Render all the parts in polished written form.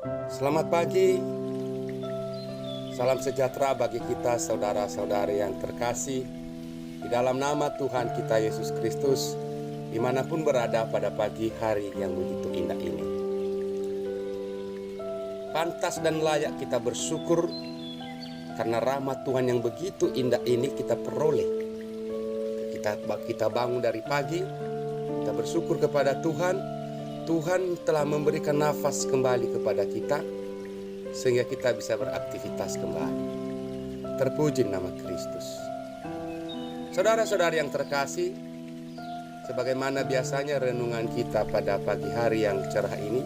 Selamat pagi, salam sejahtera bagi kita saudara-saudari yang terkasih di dalam nama Tuhan kita Yesus Kristus, dimanapun berada pada pagi hari yang begitu indah ini. Pantas dan layak kita bersyukur karena rahmat Tuhan yang begitu indah ini kita peroleh. Kita bangun dari pagi, kita bersyukur kepada Tuhan. Tuhan telah memberikan nafas kembali kepada kita sehingga kita bisa beraktivitas kembali. Terpuji nama Kristus. Saudara-saudari yang terkasih, sebagaimana biasanya renungan kita pada pagi hari yang cerah ini,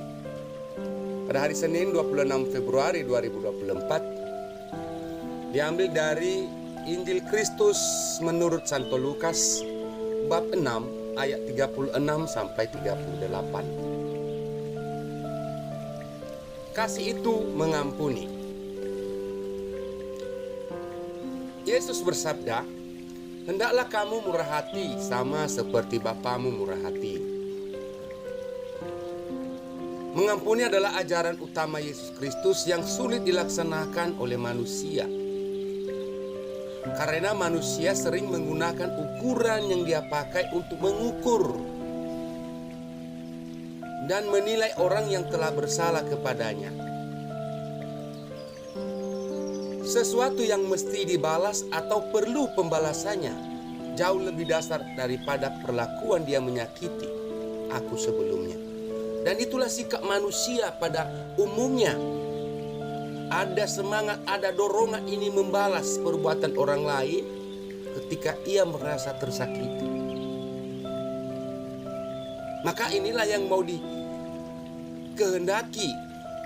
pada hari Senin 26 Februari 2024, diambil dari Injil Kristus menurut Santo Lukas bab 6 ayat 36 sampai 38. Kasih itu mengampuni. Yesus bersabda, "Hendaklah kamu murah hati sama seperti Bapamu murah hati." Mengampuni adalah ajaran utama Yesus Kristus yang sulit dilaksanakan oleh manusia. Karena manusia sering menggunakan ukuran yang dia pakai untuk mengukur dan menilai orang yang telah bersalah kepadanya. Sesuatu yang mesti dibalas atau perlu pembalasannya jauh lebih dasar daripada perlakuan dia menyakiti aku sebelumnya. Dan itulah sikap manusia pada umumnya. Ada semangat, ada dorongan ini membalas perbuatan orang lain ketika ia merasa tersakiti. Maka inilah yang mau dikehendaki,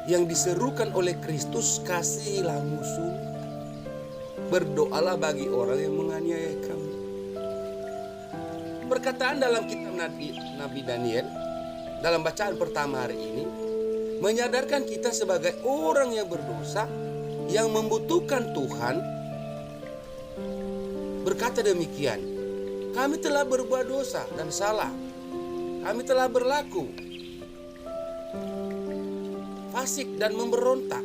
yang diserukan oleh Kristus, kasihilah musuh, berdoalah bagi orang yang menganiaya kamu. Perkataan dalam kitab Nabi Daniel, dalam bacaan pertama hari ini, menyadarkan kita sebagai orang yang berdosa, yang membutuhkan Tuhan, berkata demikian, "Kami telah berbuat dosa dan salah. Kami telah berlaku fasik dan memberontak.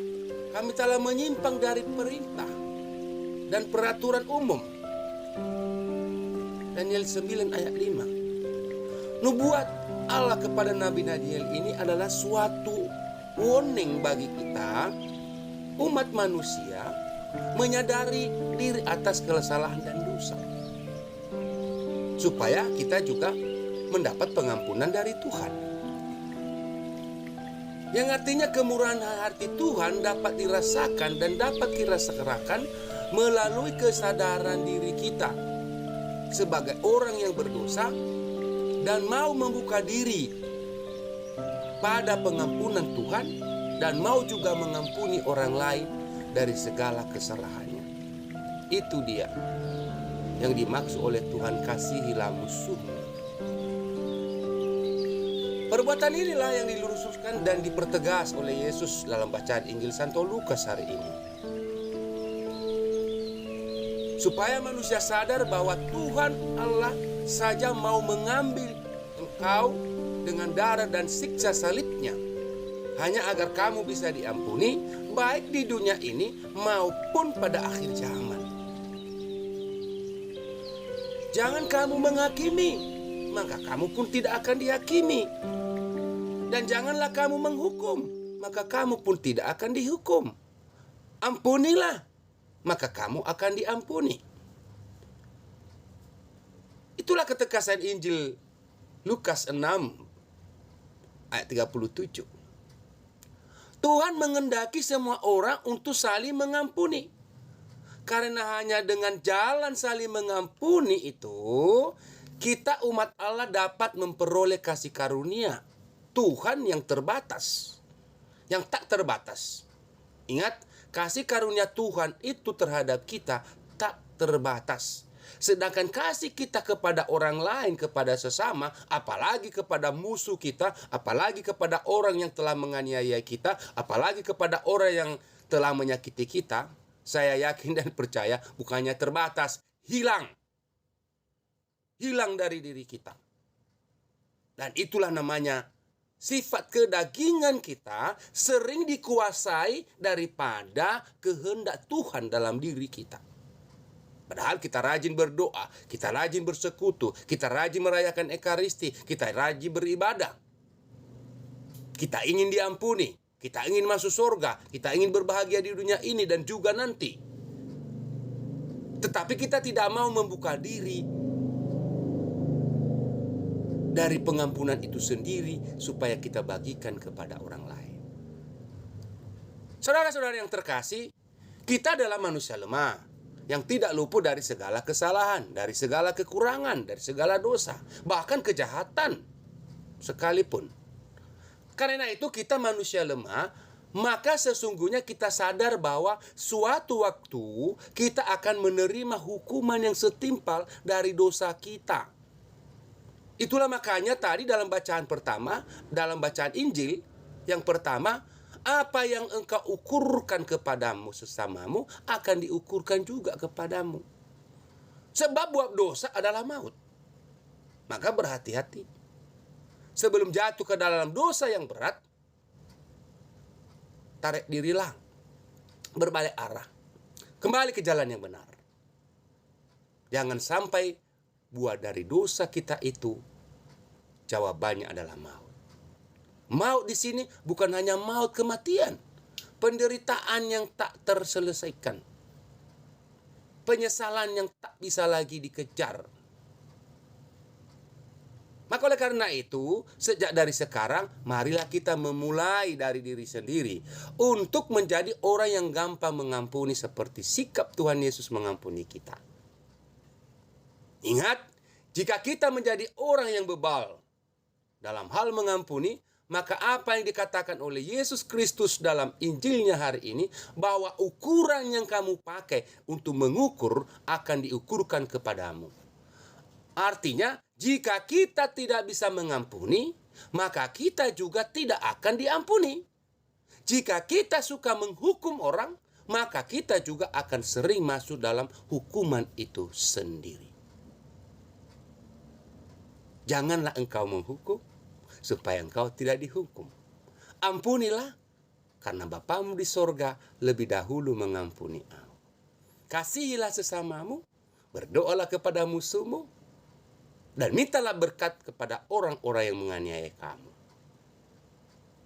Kami telah menyimpang dari perintah dan peraturan umum." Daniel 9 ayat 5. Nubuat Allah kepada Nabi Daniel ini adalah suatu warning bagi kita, umat manusia, menyadari diri atas kesalahan dan dosa, supaya kita juga mendapat pengampunan dari Tuhan. Yang artinya kemurahan hati Tuhan dapat dirasakan dan dapat dirasakan melalui kesadaran diri kita sebagai orang yang berdosa dan mau membuka diri pada pengampunan Tuhan dan mau juga mengampuni orang lain dari segala kesalahannya. Itu dia yang dimaksud oleh Tuhan, kasihilah musuhmu. Perbuatan inilah yang diluruskan dan dipertegas oleh Yesus dalam bacaan Injil Santo Lukas hari ini. Supaya manusia sadar bahwa Tuhan Allah saja mau mengambil engkau dengan darah dan siksa salibnya, hanya agar kamu bisa diampuni, baik di dunia ini maupun pada akhir zaman. Jangan kamu menghakimi, maka kamu pun tidak akan dihakimi. Dan janganlah kamu menghukum, maka kamu pun tidak akan dihukum. Ampunilah, maka kamu akan diampuni. Itulah ketegasan Injil Lukas 6 ayat 37. Tuhan menghendaki semua orang untuk saling mengampuni. Karena hanya dengan jalan saling mengampuni itu, kita umat Allah dapat memperoleh kasih karunia Tuhan yang terbatas, yang tak terbatas. Ingat, kasih karunia Tuhan itu terhadap kita tak terbatas. Sedangkan kasih kita kepada orang lain, kepada sesama, apalagi kepada musuh kita, apalagi kepada orang yang telah menganiaya kita, apalagi kepada orang yang telah menyakiti kita, saya yakin dan percaya bukannya terbatas, hilang dari diri kita. Dan itulah namanya sifat kedagingan kita sering dikuasai daripada kehendak Tuhan dalam diri kita. Padahal kita rajin berdoa, kita rajin bersekutu, kita rajin merayakan Ekaristi, kita rajin beribadah. Kita ingin diampuni, kita ingin masuk surga, kita ingin berbahagia di dunia ini dan juga nanti. Tetapi kita tidak mau membuka diri dari pengampunan itu sendiri supaya kita bagikan kepada orang lain. Saudara-saudara yang terkasih, kita adalah manusia lemah yang tidak luput dari segala kesalahan, dari segala kekurangan, dari segala dosa, bahkan kejahatan sekalipun. Karena itu kita manusia lemah, maka sesungguhnya kita sadar bahwa suatu waktu kita akan menerima hukuman yang setimpal dari dosa kita. Itulah makanya tadi dalam bacaan pertama, dalam bacaan Injil yang pertama, apa yang engkau ukurkan kepadamu sesamamu akan diukurkan juga kepadamu. Sebab buat dosa adalah maut. Maka berhati-hati. Sebelum jatuh ke dalam dosa yang berat, tarik dirilah, berbalik arah, kembali ke jalan yang benar. Jangan sampai buah dari dosa kita itu jawabannya adalah maut. Maut di sini bukan hanya maut kematian, penderitaan yang tak terselesaikan, penyesalan yang tak bisa lagi dikejar. Maka oleh karena itu, sejak dari sekarang, marilah kita memulai dari diri sendiri untuk menjadi orang yang gampang mengampuni seperti sikap Tuhan Yesus mengampuni kita. Ingat, jika kita menjadi orang yang bebal dalam hal mengampuni, maka apa yang dikatakan oleh Yesus Kristus dalam Injilnya hari ini, bahwa ukuran yang kamu pakai untuk mengukur akan diukurkan kepadamu. Artinya, jika kita tidak bisa mengampuni, maka kita juga tidak akan diampuni. Jika kita suka menghukum orang, maka kita juga akan sering masuk dalam hukuman itu sendiri. Janganlah engkau menghukum, supaya engkau tidak dihukum. Ampunilah, karena Bapamu di sorga lebih dahulu mengampuni engkau. Kasihilah sesamamu, berdoalah kepada musuhmu, dan mintalah berkat kepada orang-orang yang menganiaya kamu.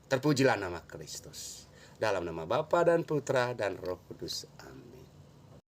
Terpujilah nama Kristus. Dalam nama Bapa dan Putra dan Roh Kudus. Amin.